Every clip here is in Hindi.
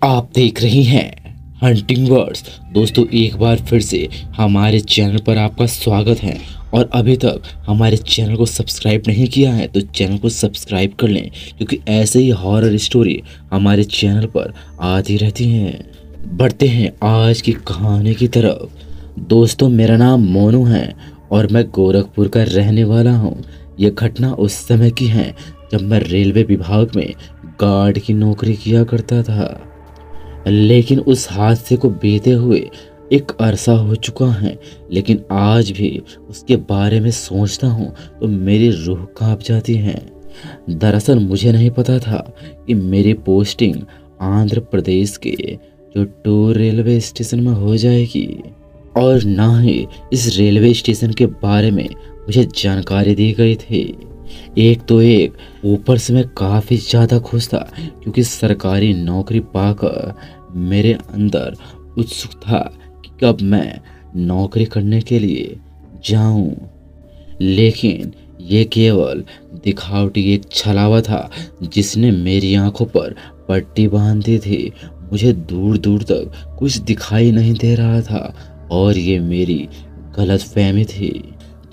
आप देख रही हैं हंटिंग वर्ड्स। दोस्तों, एक बार फिर से हमारे चैनल पर आपका स्वागत है। और अभी तक हमारे चैनल को सब्सक्राइब नहीं किया है तो चैनल को सब्सक्राइब कर लें, क्योंकि ऐसे ही हॉरर स्टोरी हमारे चैनल पर आती रहती हैं। बढ़ते हैं आज की कहानी की तरफ। दोस्तों, मेरा नाम मोनू है और मैं गोरखपुर का रहने वाला हूँ। यह घटना उस समय की है जब मैं रेलवे विभाग में गार्ड की नौकरी किया करता था, लेकिन उस हादसे को बीते हुए एक अरसा हो चुका है। लेकिन आज भी उसके बारे में सोचता हूँ तो मेरी रूह कांप जाती है। दरअसल मुझे नहीं पता था कि मेरी पोस्टिंग आंध्र प्रदेश के चुट्टूर रेलवे स्टेशन में हो जाएगी, और ना ही इस रेलवे स्टेशन के बारे में मुझे जानकारी दी गई थी। एक तो ऊपर से मैं काफ़ी ज़्यादा खुश था, क्योंकि सरकारी नौकरी पाकर मेरे अंदर उत्सुक था कि कब मैं नौकरी करने के लिए जाऊं। लेकिन ये केवल दिखावटी एक छलावा था जिसने मेरी आंखों पर पट्टी बांध दी थी। मुझे दूर दूर तक कुछ दिखाई नहीं दे रहा था, और ये मेरी गलतफहमी थी।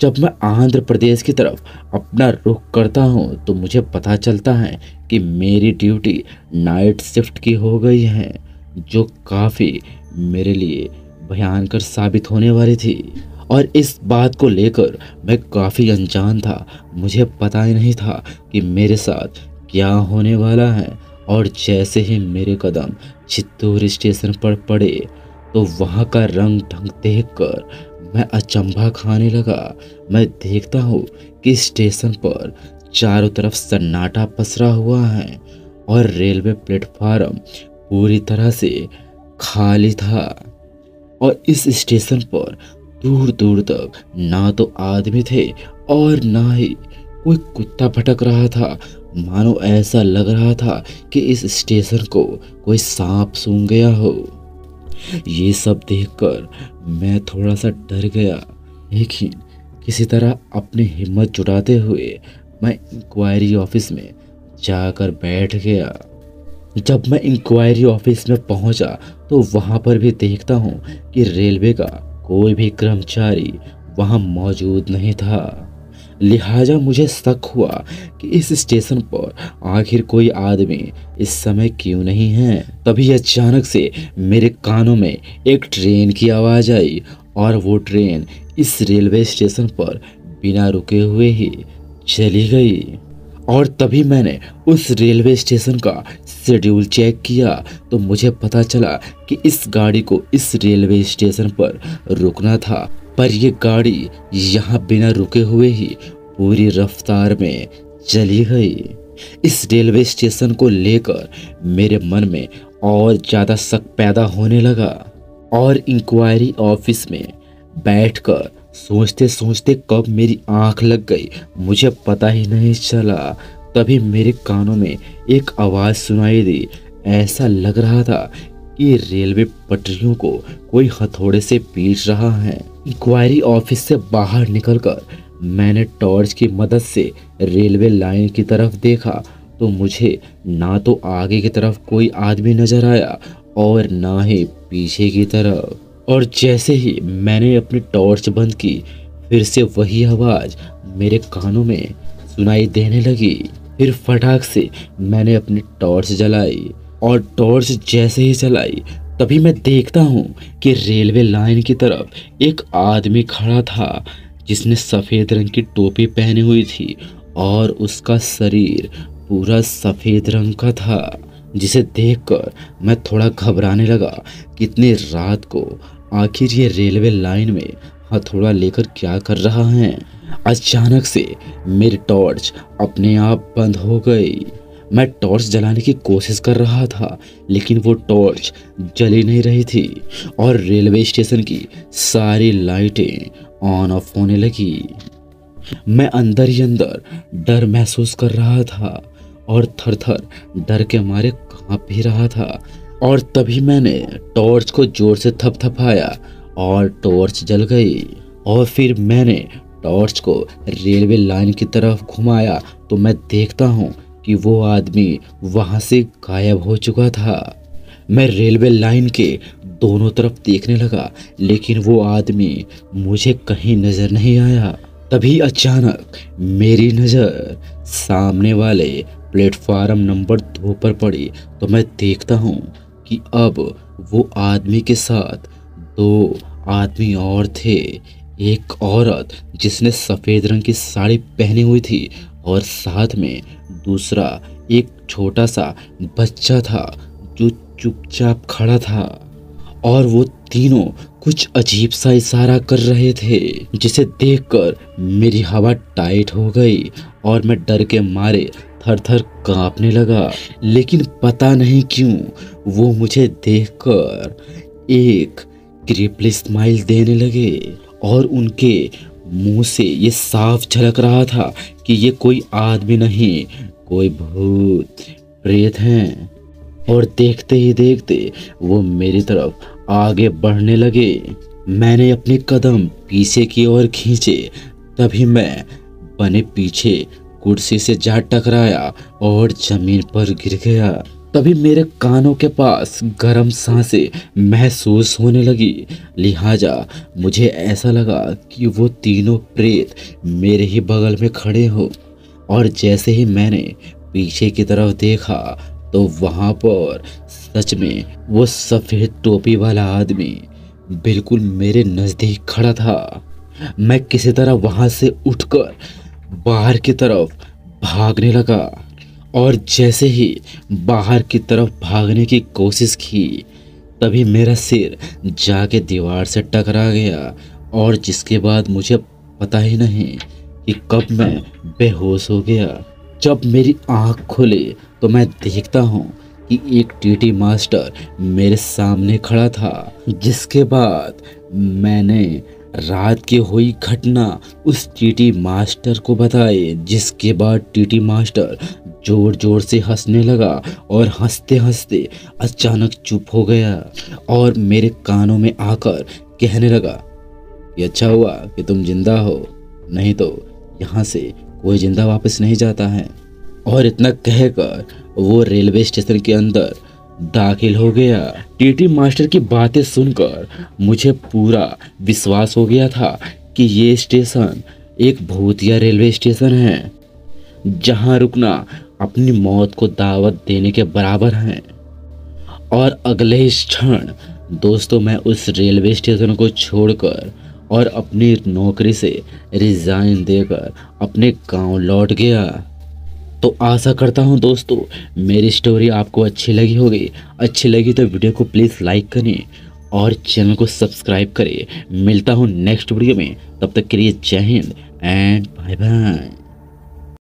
जब मैं आंध्र प्रदेश की तरफ अपना रुख करता हूँ तो मुझे पता चलता है कि मेरी ड्यूटी नाइट शिफ्ट की हो गई है, जो काफ़ी मेरे लिए भयंकर साबित होने वाली थी। और इस बात को लेकर मैं काफ़ी अनजान था। मुझे पता ही नहीं था कि मेरे साथ क्या होने वाला है। और जैसे ही मेरे कदम चित्तूर स्टेशन पर पड़े तो वहाँ का रंग ढंग देखकर मैं अचंभा खाने लगा। मैं देखता हूँ कि स्टेशन पर चारों तरफ सन्नाटा पसरा हुआ है और रेलवे प्लेटफार्म पूरी तरह से खाली था। और इस स्टेशन पर दूर दूर तक ना तो आदमी थे और ना ही कोई कुत्ता भटक रहा था। मानो ऐसा लग रहा था कि इस स्टेशन को कोई सांप सूंघ गया हो। ये सब देखकर मैं थोड़ा सा डर गया, लेकिन किसी तरह अपनी हिम्मत जुटाते हुए मैं इंक्वायरी ऑफिस में जाकर बैठ गया। जब मैं इंक्वायरी ऑफिस में पहुंचा तो वहां पर भी देखता हूं कि रेलवे का कोई भी कर्मचारी वहां मौजूद नहीं था। लिहाजा मुझे शक हुआ कि इस स्टेशन पर आखिर कोई आदमी इस समय क्यों नहीं है। तभी अचानक से मेरे कानों में एक ट्रेन की आवाज़ आई, और वो ट्रेन इस रेलवे स्टेशन पर बिना रुके हुए ही चली गई। और तभी मैंने उस रेलवे स्टेशन का शेड्यूल चेक किया तो मुझे पता चला कि इस गाड़ी को इस रेलवे स्टेशन पर रुकना था, पर यह गाड़ी यहाँ बिना रुके हुए ही पूरी रफ्तार में चली गई। इस रेलवे स्टेशन को लेकर मेरे मन में और ज़्यादा शक पैदा होने लगा, और इंक्वायरी ऑफिस में बैठकर सोचते सोचते कब मेरी आंख लग गई मुझे पता ही नहीं चला। तभी मेरे कानों में एक आवाज़ सुनाई दी। ऐसा लग रहा था कि रेलवे पटरियों को कोई हथौड़े से पीट रहा है। इंक्वायरी ऑफिस से बाहर निकलकर मैंने टॉर्च की मदद से रेलवे लाइन की तरफ देखा तो मुझे ना तो आगे की तरफ कोई आदमी नजर आया और ना ही पीछे की तरफ। और जैसे ही मैंने अपनी टॉर्च बंद की, फिर से वही आवाज़ मेरे कानों में सुनाई देने लगी। फिर फटाक से मैंने अपनी टॉर्च जलाई, और टॉर्च जैसे ही जलाई तभी मैं देखता हूँ कि रेलवे लाइन की तरफ एक आदमी खड़ा था, जिसने सफ़ेद रंग की टोपी पहनी हुई थी और उसका शरीर पूरा सफ़ेद रंग का था, जिसे देखकर मैं थोड़ा घबराने लगा कि इतनी रात को आखिर ये रेलवे लाइन में हथौड़ा लेकर क्या कर रहा है। अचानक से मेरी टॉर्च अपने आप बंद हो गई। मैं टॉर्च जलाने की कोशिश कर रहा था, लेकिन वो टॉर्च जल ही नहीं रही थी, और रेलवे स्टेशन की सारी लाइटें ऑन ऑफ होने लगी। मैं अंदर ही अंदर डर महसूस कर रहा था और थर थर डर के मारे कांप भी रहा था। और तभी मैंने टॉर्च को जोर से थपथपाया और टॉर्च जल गई। और फिर मैंने टॉर्च को रेलवे लाइन की तरफ घुमाया तो मैं देखता हूँ कि वो आदमी वहाँ से गायब हो चुका था। मैं रेलवे लाइन के दोनों तरफ देखने लगा, लेकिन वो आदमी मुझे कहीं नजर नहीं आया। तभी अचानक मेरी नज़र सामने वाले प्लेटफार्म नंबर 2 पर पड़ी, तो मैं देखता हूँ कि अब वो आदमी के साथ 2 आदमी और थे। एक औरत जिसने सफ़ेद रंग की साड़ी पहनी हुई थी और साथ में दूसरा एक छोटा सा बच्चा था जो चुपचाप खड़ा था, और वो तीनों कुछ अजीब सा इशारा कर रहे थे, जिसे देखकर मेरी हवा टाइट हो गई और मैं डर के मारे थर थर कांपने लगा। लेकिन पता नहीं क्यों वो मुझे देखकर एक क्रीपी स्माइल देने लगे और उनके मुंह से ये साफ झलक रहा था कि ये कोई आदमी नहीं, कोई भूत प्रेत हैं। और देखते ही देखते वो मेरी तरफ आगे बढ़ने लगे। मैंने अपने कदम पीछे की ओर खींचे, तभी मैं बने पीछे कुर्सी से जा टकराया और जमीन पर गिर गया। तभी मेरे कानों के पास गर्म सांसें महसूस होने लगी, लिहाजा मुझे ऐसा लगा कि वो तीनों प्रेत मेरे ही बगल में खड़े हो। और जैसे ही मैंने पीछे की तरफ देखा तो वहाँ पर सच में वो सफ़ेद टोपी वाला आदमी बिल्कुल मेरे नज़दीक खड़ा था। मैं किसी तरह वहाँ से उठकर बाहर की तरफ भागने लगा, और जैसे ही बाहर की तरफ भागने की कोशिश की तभी मेरा सिर जाके दीवार से टकरा गया, और जिसके बाद मुझे पता ही नहीं कि कब मैं बेहोश हो गया। जब मेरी आँख खुली तो मैं देखता हूँ कि एक टीटी मास्टर मेरे सामने खड़ा था, जिसके बाद मैंने रात की हुई घटना उस टीटी मास्टर को बताई, जिसके बाद टीटी मास्टर जोर जोर से हंसने लगा और हंसते हंसते अचानक चुप हो गया और मेरे कानों में आकर कहने लगा, ये अच्छा हुआ कि तुम जिंदा हो, नहीं तो यहाँ से कोई जिंदा वापस नहीं जाता है। और इतना कहकर वो रेलवे स्टेशन के अंदर दाखिल हो गया। टीटी मास्टर की बातें सुनकर मुझे पूरा विश्वास हो गया था कि ये स्टेशन एक भूतिया रेलवे स्टेशन है, जहां रुकना अपनी मौत को दावत देने के बराबर है। और अगले ही क्षण दोस्तों मैं उस रेलवे स्टेशन को छोड़कर और अपनी नौकरी से रिजाइन देकर अपने गांव लौट गया। तो आशा करता हूं दोस्तों मेरी स्टोरी आपको अच्छी लगी होगी। अच्छी लगी तो वीडियो को प्लीज़ लाइक करें और चैनल को सब्सक्राइब करें। मिलता हूं नेक्स्ट वीडियो में, तब तक के लिए जय हिंद एंड बाय बाय।